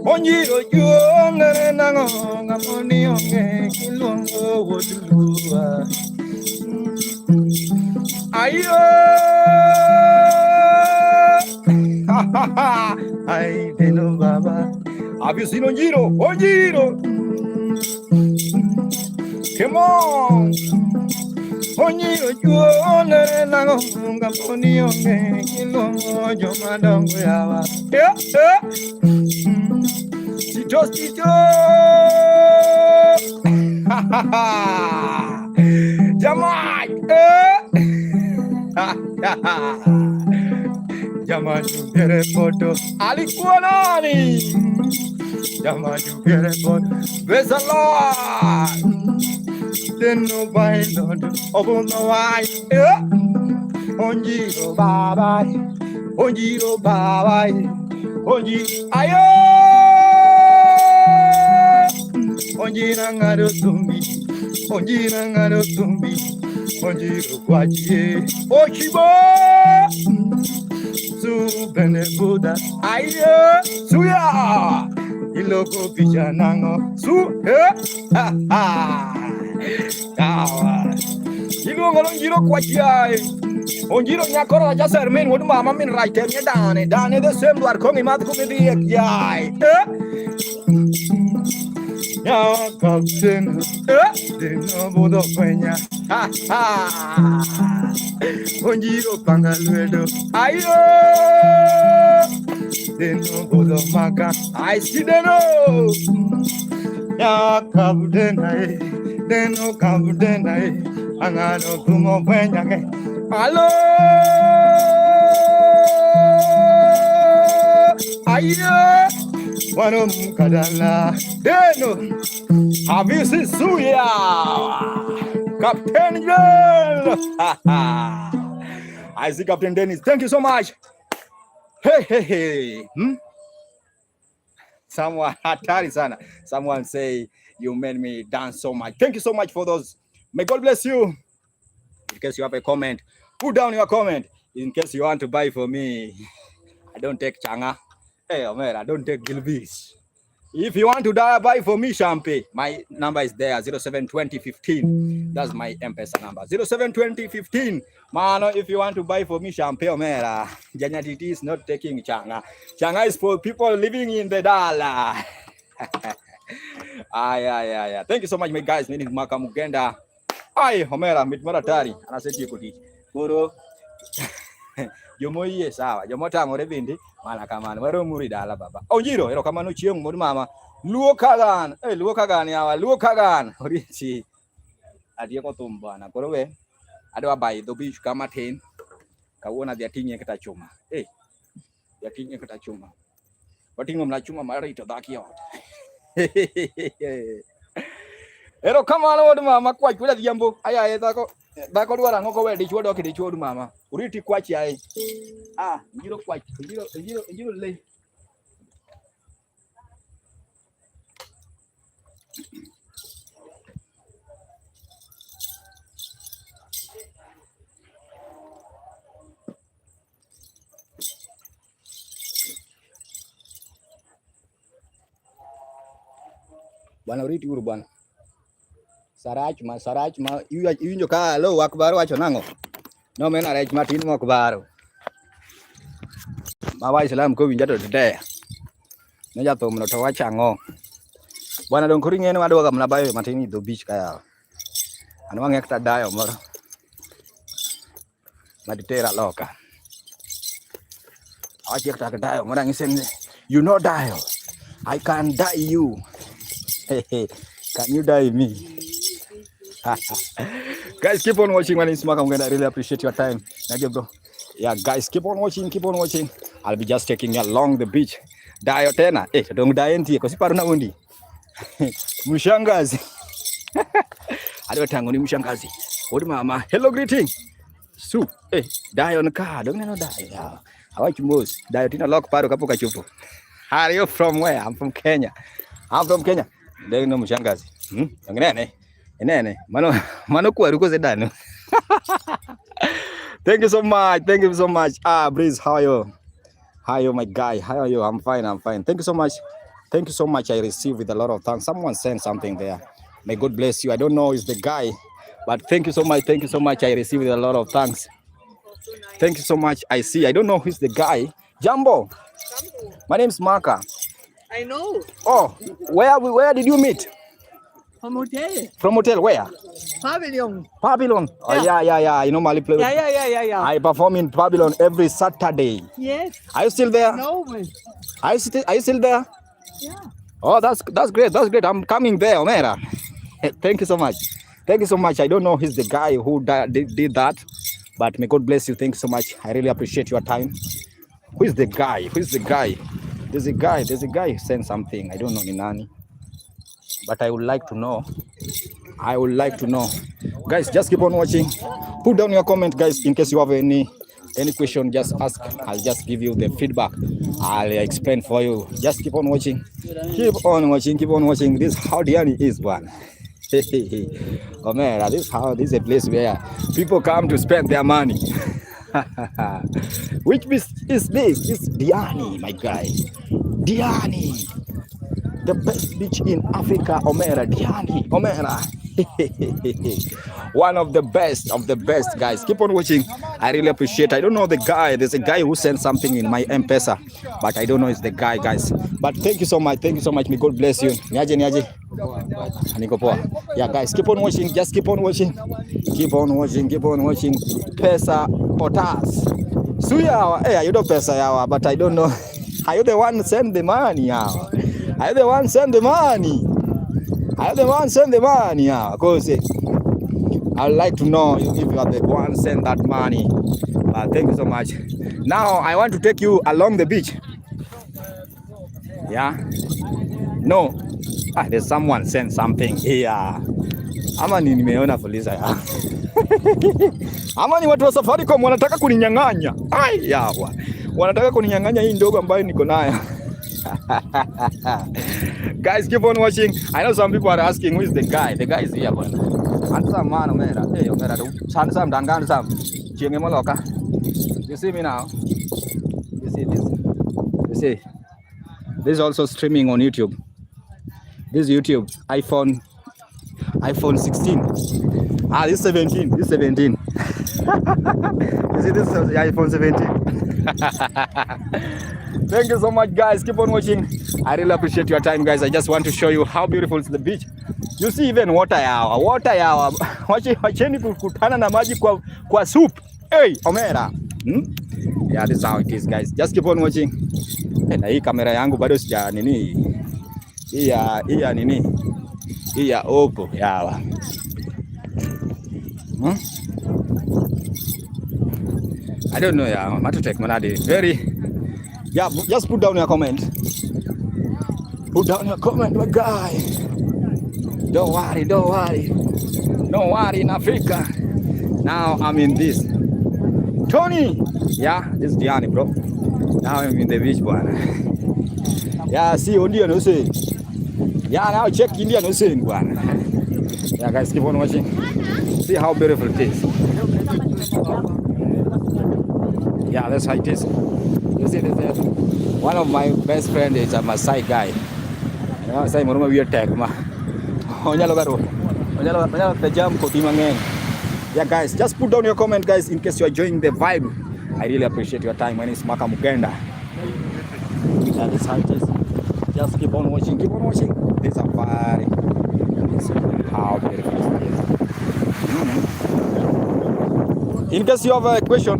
Onji otio andere nango ngaponi onge kilongo wodulua. Ayo. Ay, deno baba. Have you seen Onjiro? Come on. Onjiro juone nango ngaponi onge kilongo jomadongo yawa. Tito. Jamai. Jamaju kere foto alikuwa nani? Jamaju kere foto Besala. Deno bailo obono wai. Onjiro baba. Onji ayo. Onjira ngaro tumbi. Onjiro kwaje. Ochibo. Su bene Buddha. Ayo. Suya. Iloko pijanango. Su. Kawa. Ilongo Onjiro kwaje. Onjiro nyakoro la jaser men wodu mama min raite mi dane de sem duar kongi mat ko mi yai. Ya kapten de no bodo peña. Onjiro pangaluedo. Ayo. De no bodo maka. Ai sideno. Ya kapten ai. De no kapten ai. Angano tumo peña ke. Hello. Ayo. Warum kadala. Deno. Have you seen Suya? Captain Girl. I see Captain Dennis. Thank you so much. Hey. Someone hatari sana. Someone say you made me dance so much. Thank you so much for those. May God bless you. In case you have a comment, put down your comment. In case you want to buy for me, I don't take changa. Hey, Omera, don't take Gilbis. If you want to buy for me champagne, my number is there, 072015. That's my M-Pesa number, 072015. Man, if you want to buy for me champagne, Omera, nyatiti is not taking changa. Changa is for people living in the Dala. Ay. Thank you so much, my guys. Nini Maka Mugenda. Ay, Omera, mitmara tari. Anaseti kuti. Kuro. Yomo iye sawa. Yomo tangore bindi. Mana kamana. Waro muri Dala baba. Oh, jiro. Ero kamano chiong muri mama. Luo kagan. Luo kagan yawa. Luo kagan. Orichi. Adia ko tumbana. Kuro we. Adwa bai do bichu kama ten. Kawona dia tinye kita chuma. Dia tinye kita chuma. Patingo mla chuma mari to daki out. Ero kamano wodu mama kwa kula diambo. Aya dako dwara ngoko we dichwo doki dichwo mama. Uriti kwachi ai. Njiro kwachi. Njiro le. Bwana uriti uru bwana. Sarach ma yunjo ka lo wakbaro wacho nango. No mena rech matin mokbaro. Mawa Islam ko winja to de. Ne jato mno to wachango. Bwana don kuri ngene madwa ga mnabayo matin do beach kaya. Anu wange kata dayo moro. Maditera loka. Achi kata dayo mora ngisen. You know dayo. I can die you. Can you die me? Guys, keep on watching. My name is Mark. I'm gonna really appreciate your time. Thank you, bro. Yeah, guys, keep on watching. I'll be just taking you along the beach. Dayo tena. Don't die enti. Kosi paru na undi. Mshangazi. Ado tango ni mshangazi. Odi mama. Hello, greeting. Su. Dayo nka. Don't know dayo. How are you most? Dayo tina lock paru kapo kachupo. Are you from where? I'm from Kenya. Dayo no mshangazi. Nene. Mano kwa ruko zedano. Thank you so much. Breeze, how are you, my guy? How are you? I'm fine. Thank you so much. I received with a lot of thanks. Someone sent something there. May God bless you. I don't know it's the guy, but thank you so much. I received with a lot of thanks. Thank you so much. I don't know who's the guy. Jambo. My name's Marka. I know. Oh, where did you meet? From hotel. From hotel where? Pavilion. Oh yeah. You know Mali play. Yeah. I perform in Pavilion every Saturday. Yes. Are you still there? No, man. Are you still there? Yeah. Oh, that's great. I'm coming there, Omera. Thank you so much. I don't know who's the guy who did that, but may God bless you. Thank you so much. I really appreciate your time. Who is the guy? There's a guy who sent something. I don't know Ninani. But I would like to know. Guys, just keep on watching. Put down your comment, guys, in case you have any question. Just ask. I'll just give you the feedback. I'll explain for you. Just keep on watching. Keep on watching. This is how Diani is, one. Oh man, this is a place where people come to spend their money. Which beach is this? It's Diani, my guy. Diani. The best beach in Africa, Omera, Diani, Omera. One of the best, guys. Keep on watching. I really appreciate. I don't know the guy. There's a guy who sent something in my M-Pesa, but I don't know it's the guy, guys. But thank you so much. May God bless you. Niaje. Yeah, guys, keep on watching. Just keep on watching. Keep on watching. Pesa potas. Suya, you know pesa yawa, but I don't know. Are you the one who send the money yawa? Are you the one send the money? Because I'd like to know if you are the one send that money. Thank you so much. Now I want to take you along the beach. Yeah. No. There's someone sent something here. Ama ni nimeona polisi ya. Ama ni watu wa Safaricom wanataka kuninyang'anya. Yawa. Wanataka kuninyang'anya hii ndogo ambayo niko nayo. Guys, keep on watching. I know some people are asking who is the guy. The guy is here, bwana. Handsome man, Omera. Omera, handsome dan handsome. Chienge moloka. You see me now? You see this? You see? This is also streaming on YouTube. This is YouTube, iPhone 16. This is 17. This is 17. You see, this is the iPhone 17. Thank you so much, guys. Keep on watching. I really appreciate your time, guys. I just want to show you how beautiful is the beach. You see even water yawa. Wacheni kukutana na maji kwa soup. Hey, Omera. Yeah, this is how it is, guys. Just keep on watching. Na hii kamera yangu bado sija nini. Hii ya nini? Hii ya Oppo yawa. I don't know, yeah. Matutech Manadi. Very. Yeah, just put down your comment. Put down your comment, my guy. Don't worry. Don't worry, in Africa. Now I'm in this. Tony! Yeah, this is Diani, bro. Now I'm in the beach, bwana. Yeah, see Indian Hussein. Yeah, now check Indian Hussein, bwana. Yeah, guys, keep on watching. See how beautiful it is. Yeah, that's how it is. You see, this one of my best friends is a Maasai guy. You know, say moroma weird tag ma. Onyalo tajam koti mangeng. Yeah, guys, just put down your comment, guys, in case you are enjoying the vibe. I really appreciate your time. My name is Maka Mugenda. Yeah, that's how it is. Just keep on watching. Keep on watching. This safari. How beautiful it is. In case you have a question,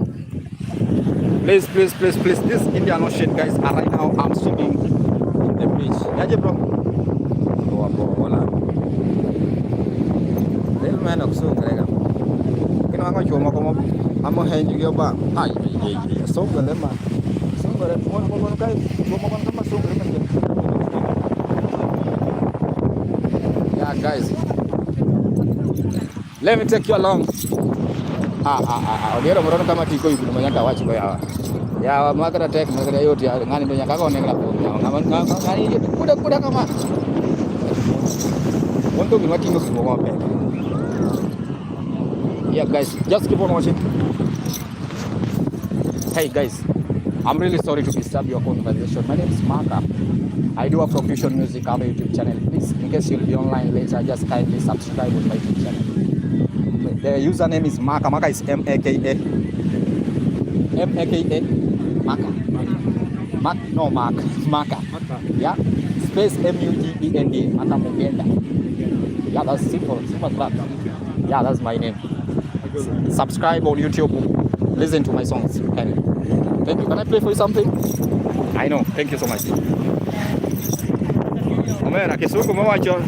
please. This Indian Ocean, guys. Right now, I'm swimming in the beach. Yeah, bro. Little man of so great. You know, I'm going to I'm going to hand you your back. So good, man. So good. One guy. Yeah, guys. Let me take you along. Ogero morono kama tiko hivi manyaka wachi kwa yawa. Ya magara tek magara yote ya ngani ndo nyaka ko nengra po. Ngani kuda kama. Wonto mi wati ngo mo mabe. Yeah, guys, just keep on watching. Hey guys, I'm really sorry to disturb your conversation. My name is Maka. I do Afro Fusion music on my YouTube channel. Please, in case you'll be online later, just kindly subscribe to my YouTube channel. The username is Maka. Maka is M-A-K-A. M-A-K-A. Maka. Maka. Yeah. Space M-U-G-E-N-D. Maka Mugenda. Yeah, that's simple. Simple club. Yeah, that's my name. Subscribe on YouTube. Listen to my songs. Thank you. Can I play for you something? I know. Thank you so much. Omera kisuku mawacho.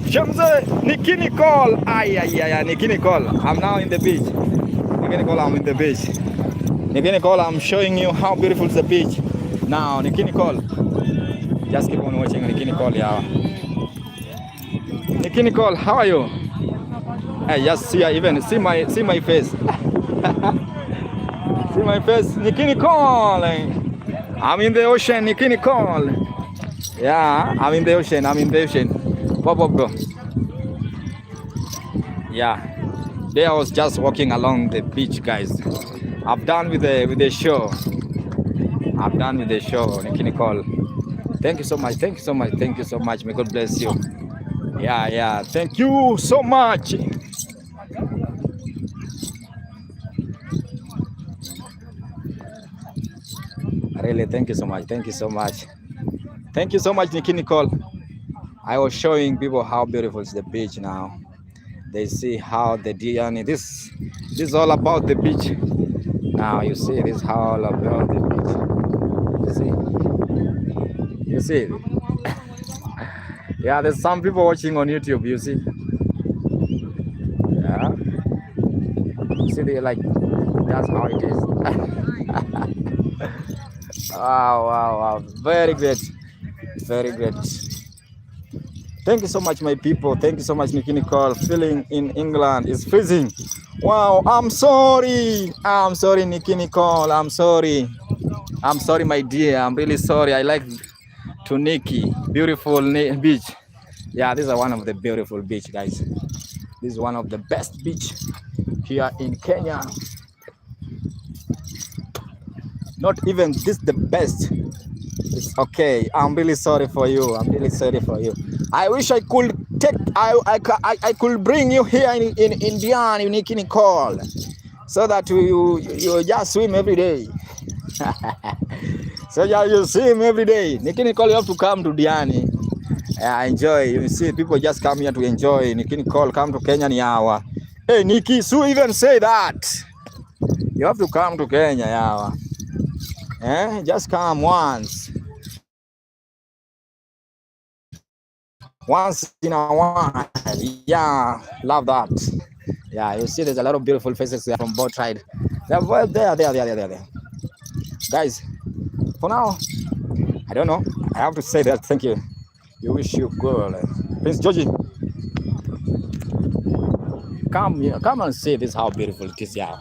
Shamze Nikini call. Nikini call. I'm now in the beach. Nikini call, I'm in the beach. Nikini call, I'm showing you how beautiful is the beach. Now, Nikini call. Just keep on watching Nikini call, yeah. Nikini call, how are you? Hey, just see my face. See my face. Nikini call. I'm in the ocean. Nikini call. Yeah, I'm in the ocean. Pop, bro. Yeah, there I was just walking along the beach, guys. I'm done with the show. Nikini call. Thank you so much. May God bless you. Yeah. Thank you so much. Really, thank you so much. Thank you so much, Nikini call. I was showing people how beautiful is the beach now. They see how the Diani. This is all about the beach. Now you see this is all about the beach. You see. Yeah, there's some people watching on YouTube. You see. Yeah. You see, they like. That's how it is. Wow. Very great. Thank you so much, my people. Thank you so much, Nikini call. Feeling in England is freezing. Wow, I'm sorry, Nikini call. I'm sorry, my dear. I'm really sorry. I like to Nikki. Beautiful beach. Yeah, this is one of the beautiful beach, guys. This is one of the best beach here in Kenya. Not even this the best. It's okay. I'm really sorry for you. I'm really sorry for you. I wish I could I could bring you here in Indian unique Nicole, so that you just swim every day. So yeah, you swim every day. Nikki Nicole, you have to come to Diani. Enjoy. You see, people just come here to enjoy. Nikki Nicole, come to Kenya ni hour. Hey, Nikki, Sue even say that. You have to come to Kenya, yawa. Just come once. Once in a while. Yeah, love that. Yeah, you see there's a lot of beautiful faces there from both sides. They're there. Guys, for now, I don't know. I have to say that. Thank you. You wish you good. Prince Georgie, come and see this, how beautiful it is. Yeah.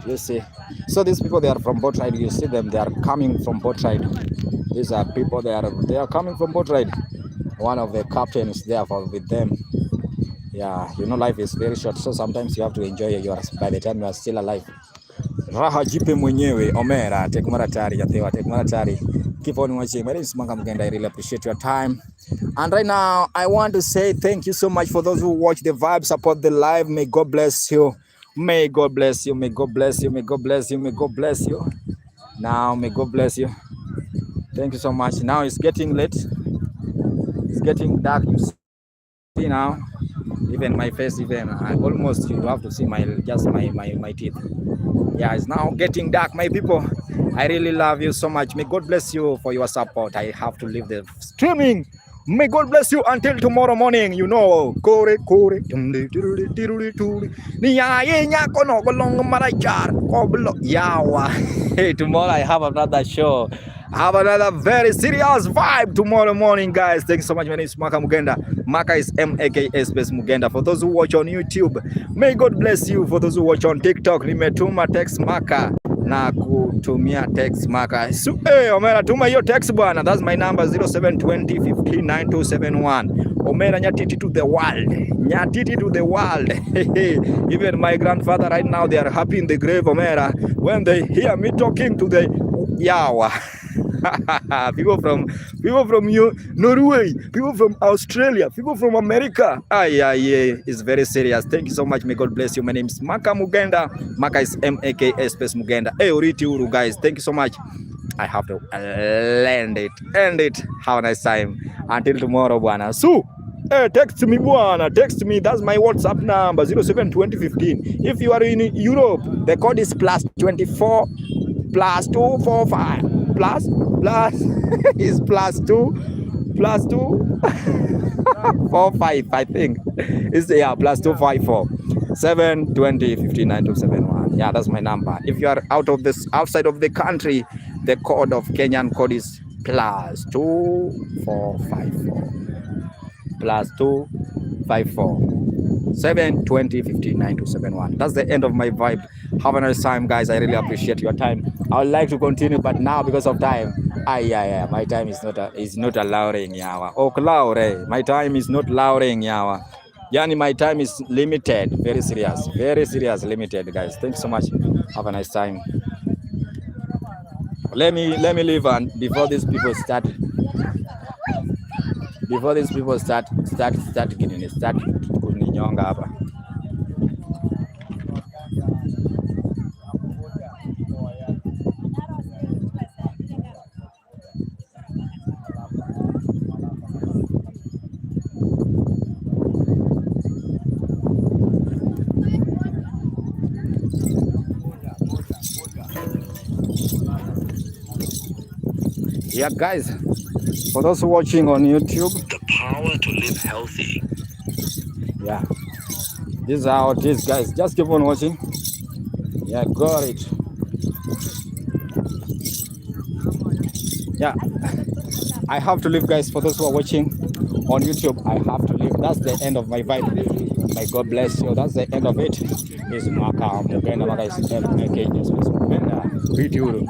You see. So these people, they are from both sides. You see them, they are coming from both sides. These are people, they are coming from both sides. One of the captains there with them. Yeah, you know, life is very short, so sometimes you have to enjoy yours by the time you are still alive. Raha jipe mwenyewe Omera tekmaratari yatewa tekmaratari. Keep on watching. My name is Maka Mugenda. I really appreciate your time. And right now, I want to say thank you so much for those who watch the vibe, support the live. May God bless you. May God bless you. May God bless you. May God bless you. May God bless you. Now, may God bless you. Thank you so much. Now it's getting late. It's getting dark. You see now, even my face, even almost you have to see my teeth. Yeah, it's now getting dark, my people. I really love you so much. May God bless you for your support. I have to leave the streaming. May God bless you until tomorrow morning. You know, Hey, tomorrow I have another show. I have another very serious vibe tomorrow morning, guys. Thank you so much. My name is Maka Mugenda. Maka is M-A-K-A space Mugenda. For those who watch on YouTube, may God bless you. For those who watch on TikTok, nimetuma text Maka na kutumia text Maka. So, Omera, tuma hiyo text bwana. That's my number 0720 159271. Omera nyatiti to the world. Nyatiti to the world. Even my grandfather right now, they are happy in the grave, Omera, when they hear me talking to the Yawa. people from Norway, people from Australia, people from America. It's very serious. Thank you so much. May God bless you. My name is Maka Mugenda. Maka is M-A-K-A space Mugenda. Uriti Uru, guys. Thank you so much. I have to end it. Have a nice time. Until tomorrow, bwana. So, text me, bwana. Text me. That's my WhatsApp number, 072015. If you are in Europe, the code is +24 +245 plus is +2 45, I think. It's +254 720 59271. Yeah, that's my number. If you are outside of the country, the code of Kenyan code is +2454 +254 720 59271. That's the end of my vibe. Have a nice time, guys. I really appreciate your time. I would like to continue, but now because of time, my time is not allowing, yawa. My time is not allowing, yawa. Yani, my time is limited. Very serious, limited, guys. Thanks so much. Have a nice time. Let me leave, and before these people start kuninyonga hapa. Yeah, guys, for those watching on YouTube, the power to live healthy. Yeah, this is how it is, guys. Just keep on watching. Yeah, got it. Yeah, I have to leave, guys. For those who are watching on YouTube, I have to leave. That's the end of my vibe. May God bless you. That's the end of it. This is Maka Mugenda. Maka is M-A-K-A Mugenda. Video.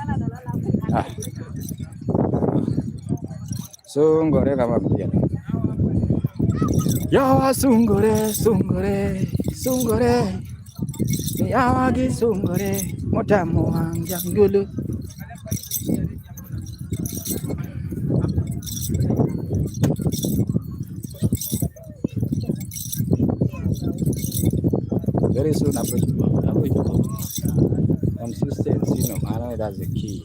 Sungore kama kuja. Yawa sungore. Yawagi sungore. Motamu wanjangulu. very soon. Consistency, no matter that's the key.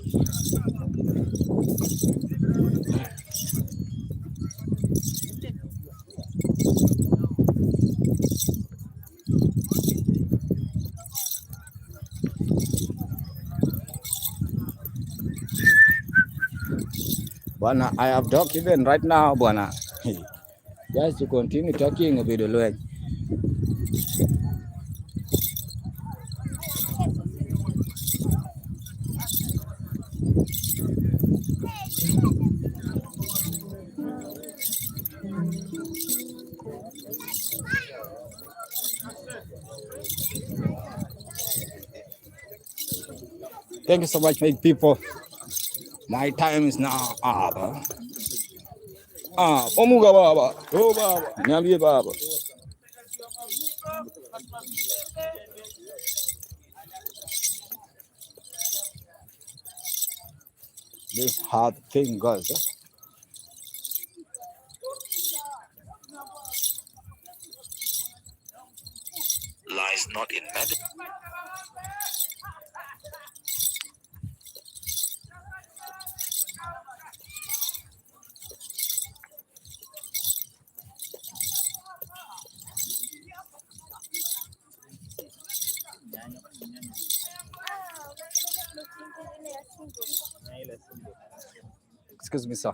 Bwana, I have talked even right now, Bwana. Just to continue talking a bit alone. Thank you so much, my people. My time is now up. Omuga baba. Oh baba. Nyambie baba. This hard thing goes. Lies not in medicine. Excuse me, sir.